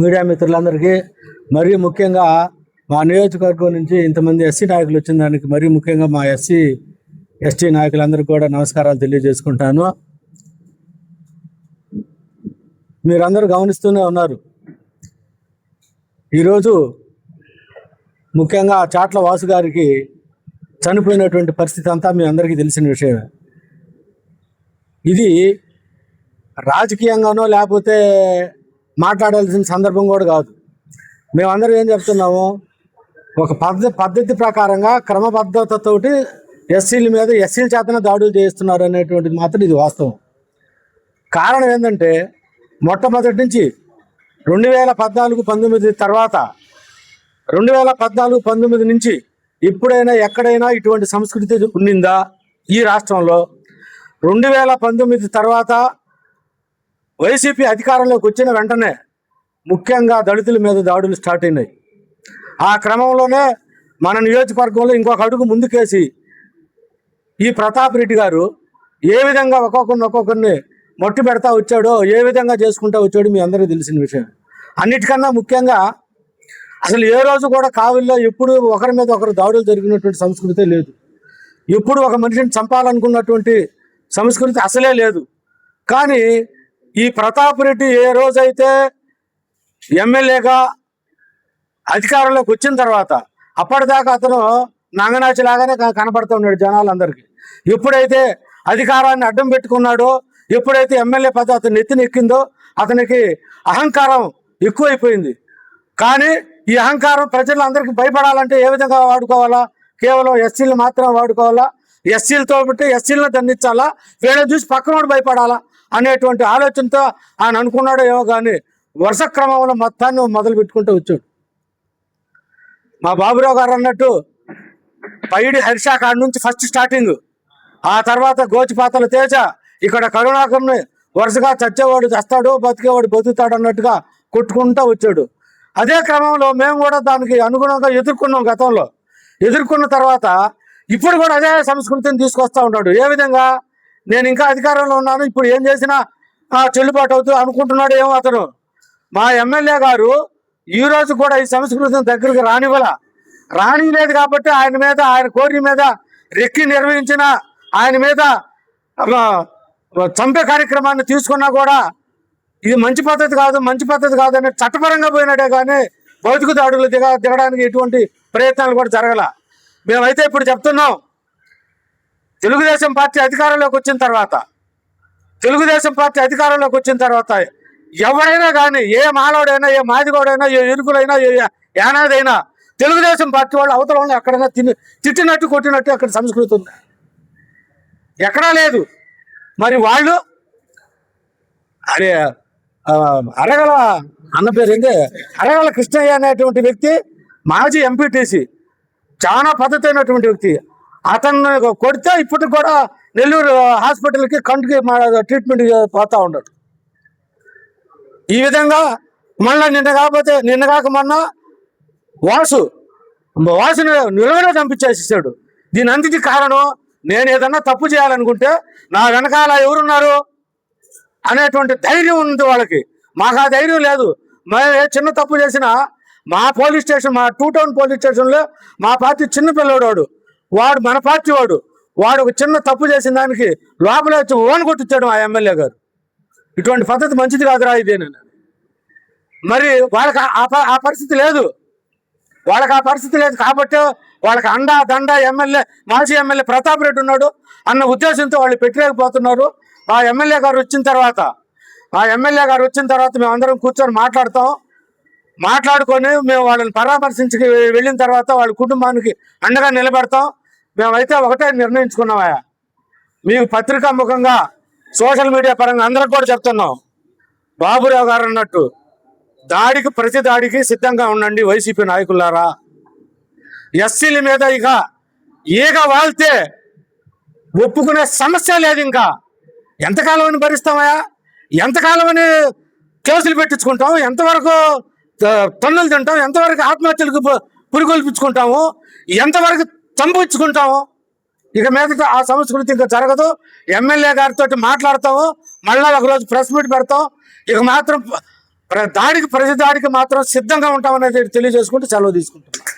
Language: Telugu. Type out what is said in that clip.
మీడియా మిత్రులందరికీ, మరీ ముఖ్యంగా మా నియోజకవర్గం నుంచి ఇంతమంది ఎస్సీ నాయకులు వచ్చిన దానికి మరీ ముఖ్యంగా మా ఎస్సీ ఎస్టీ నాయకులందరికీ కూడా నమస్కారాలు తెలియజేసుకుంటాను. మీరందరూ గమనిస్తూనే ఉన్నారు. ఈరోజు ముఖ్యంగా చాట్ల వాసు గారికి చనిపోయినటువంటి పరిస్థితి అంతా మీ అందరికీ తెలిసిన విషయమే. ఇది రాజకీయంగానో లేకపోతే మాట్లాడాల్సిన సందర్భం కూడా కాదు. మేమందరం ఏం చెప్తున్నాము, ఒక పద్ధతి ప్రకారంగా క్రమబద్ధతతోటి ఎస్సీల మీద ఎస్సీల చేతనే దాడులు చేస్తున్నారు అనేటువంటిది మాత్రం ఇది వాస్తవం. కారణం ఏంటంటే మొట్టమొదటి నుంచి 2014-19 తర్వాత 2014-19 నుంచి ఎప్పుడైనా ఎక్కడైనా ఇటువంటి సంస్కృతి ఉండిందా ఈ రాష్ట్రంలో? 2019 తర్వాత వైసీపీ అధికారంలోకి వచ్చిన వెంటనే ముఖ్యంగా దళితుల మీద దాడులు స్టార్ట్ అయినాయి. ఆ క్రమంలోనే మన నియోజకవర్గంలో ఇంకొక అడుగు ముందుకేసి ఈ ప్రతాప్ రెడ్డి గారు ఏ విధంగా ఒక్కొక్కరిని మొట్టి పెడతా వచ్చాడో, ఏ విధంగా చేసుకుంటూ వచ్చాడో మీ అందరికీ తెలిసిన విషయం. అన్నిటికన్నా ముఖ్యంగా అసలు ఏ రోజు కూడా కావిల్లో ఎప్పుడు ఒకరి మీద ఒకరు దాడులు జరిగినటువంటి సంస్కృతి లేదు. ఎప్పుడు ఒక మనిషిని చంపాలనుకున్నటువంటి సంస్కృతి అసలే లేదు. కానీ ఈ ప్రతాప్ రెడ్డి ఏ రోజైతే ఎమ్మెల్యేగా అధికారంలోకి వచ్చిన తర్వాత అప్పటిదాకా అతను నంగనాచిలాగానే కనపడుతూ ఉన్నాడు జనాలందరికీ. ఎప్పుడైతే అధికారాన్ని అడ్డం పెట్టుకున్నాడో, ఎప్పుడైతే ఎమ్మెల్యే పదవి అతను నెత్తినెక్కిందో అతనికి అహంకారం ఎక్కువైపోయింది. కానీ ఈ అహంకారం ప్రజలందరికీ భయపడాలంటే ఏ విధంగా వాడుకోవాలా? కేవలం ఎస్సీలు మాత్రం వాడుకోవాలా? ఎస్సీలతో బట్టి ఎస్సీలను దండించాలా? వీళ్ళని చూసి పక్కనోడు భయపడాలా అనేటువంటి ఆలోచనతో ఆయన అనుకున్నాడో ఏమో, కానీ వరుస క్రమంలో మొత్తాన్ని మొదలు పెట్టుకుంటూ వచ్చాడు. మా బాబురావు గారు అన్నట్టు పైడి హర్ష కాడి నుంచి ఫస్ట్ స్టార్టింగ్, ఆ తర్వాత గోచిపాతల తేజ, ఇక్కడ కరుణాకర్ని వరుసగా చచ్చేవాడు చస్తాడు, బతికేవాడు బతుకుతాడు అన్నట్టుగా కొట్టుకుంటూ వచ్చాడు. అదే క్రమంలో మేము కూడా దానికి అనుగుణంగా ఎదుర్కొన్నాం. గతంలో ఎదుర్కొన్న తర్వాత ఇప్పుడు కూడా అదే సంస్కృతిని తీసుకొస్తూ ఉన్నాడు. ఏ విధంగా? నేను ఇంకా అధికారంలో ఉన్నాను, ఇప్పుడు ఏం చేసినా చెల్లుబాటు అవుతూ అనుకుంటున్నాడు ఏమో అతను. మా ఎమ్మెల్యే గారు ఈరోజు కూడా ఈ సంస్కృతిని దగ్గరికి రానిలేదు కాబట్టి ఆయన కోరి మీద రెక్కి నిర్వహించిన ఆయన మీద చంపే కార్యక్రమాన్ని తీసుకున్నా కూడా ఇది మంచి పద్ధతి కాదు అని చట్టపరంగా పోయినట్టే కానీ భౌతిక దాడులు దిగడానికి ఎటువంటి ప్రయత్నాలు కూడా జరగల. మేమైతే ఇప్పుడు చెప్తున్నాం, తెలుగుదేశం పార్టీ అధికారంలోకి వచ్చిన తర్వాత ఎవరైనా కానీ, ఏ మానవుడైనా, ఏ మాదిగోడైనా, ఏ ఇరుకులైనా, ఏ యానాదైనా తెలుగుదేశం పార్టీ వాళ్ళు అవతల వాళ్ళు ఎక్కడైనా తిట్టినట్టు కొట్టినట్టు అక్కడ సంస్కృతి ఉంది, ఎక్కడా లేదు. మరి వాళ్ళు అరే అరగల అన్న పేరు ఏంటి, అరగల కృష్ణయ్య అనేటువంటి వ్యక్తి మాజీ ఎంపీటీసీ, చాలా పద్ధతి అయినటువంటి వ్యక్తి. అతన్ని కొడితే ఇప్పటికి కూడా నెల్లూరు హాస్పిటల్కి కంటికి ట్రీట్మెంట్ పోతూ ఉన్నాడు. ఈ విధంగా మళ్ళీ నిన్న కాక మొన్న వాసుని నిలవనే చంపించేసేసాడు. దీని అంతటి కారణం, నేను ఏదన్నా తప్పు చేయాలనుకుంటే నా వెనకాల ఎవరున్నారు అనేటువంటి ధైర్యం ఉంది వాళ్ళకి. మాకు ఆ ధైర్యం లేదు. మేము ఏ చిన్న తప్పు చేసినా మా పోలీస్ స్టేషన్, మా 2 టౌన్ పోలీస్ స్టేషన్లో మా పార్టీ చిన్న పిల్లవాడు వాడు మన పార్టీ వాడు ఒక చిన్న తప్పు చేసిన దానికి లోపల వచ్చి ఓన్ కొట్టించాడు ఆ ఎమ్మెల్యే గారు. ఇటువంటి పద్ధతి మంచిది కాదురా ఇదేనని. మరి వాళ్ళకి ఆ పరిస్థితి లేదు. కాబట్టి వాళ్ళకి అండా దండ మాజీ ఎమ్మెల్యే ప్రతాప్ రెడ్డి ఉన్నాడు అన్న ఉద్దేశంతో వాళ్ళు పెట్టలేకపోతున్నారు. ఆ ఎమ్మెల్యే గారు వచ్చిన తర్వాత మేమందరం కూర్చొని మాట్లాడుకొని మేము వాళ్ళని పరామర్శించి వెళ్ళిన తర్వాత వాళ్ళ కుటుంబానికి అండగా నిలబెడతాం. మేమైతే ఒకటే నిర్ణయించుకున్నామా, మీకు పత్రికా ముఖంగా సోషల్ మీడియా పరంగా అందరికి కూడా చెప్తున్నాం, బాబురావు గారు అన్నట్టు ప్రతి దాడికి సిద్ధంగా ఉండండి వైసీపీ నాయకులారా. ఎస్సీల మీద ఇక ఈగ వాళ్తే ఒప్పుకునే సమస్య లేదు. ఇంకా ఎంతకాలం అని భరిస్తామయా? ఎంతకాలం అని కేసులు పెట్టించుకుంటాం? ఎంతవరకు తన్నులు తింటాం? ఎంతవరకు ఆత్మహత్యలకు పురికొల్పించుకుంటాము? ఎంతవరకు చంపించుకుంటాము? ఇక మీదట ఆ సంస్కృతి ఇంకా జరగదు. ఎమ్మెల్యే గారితో మాట్లాడతాము, మళ్ళీ ఒకరోజు ప్రెస్ మీట్ పెడతాం. ఇక మాత్రం ప్రజ దాడికి మాత్రం సిద్ధంగా ఉంటామనేది తెలియజేసుకుంటూ సెలవు తీసుకుంటాం.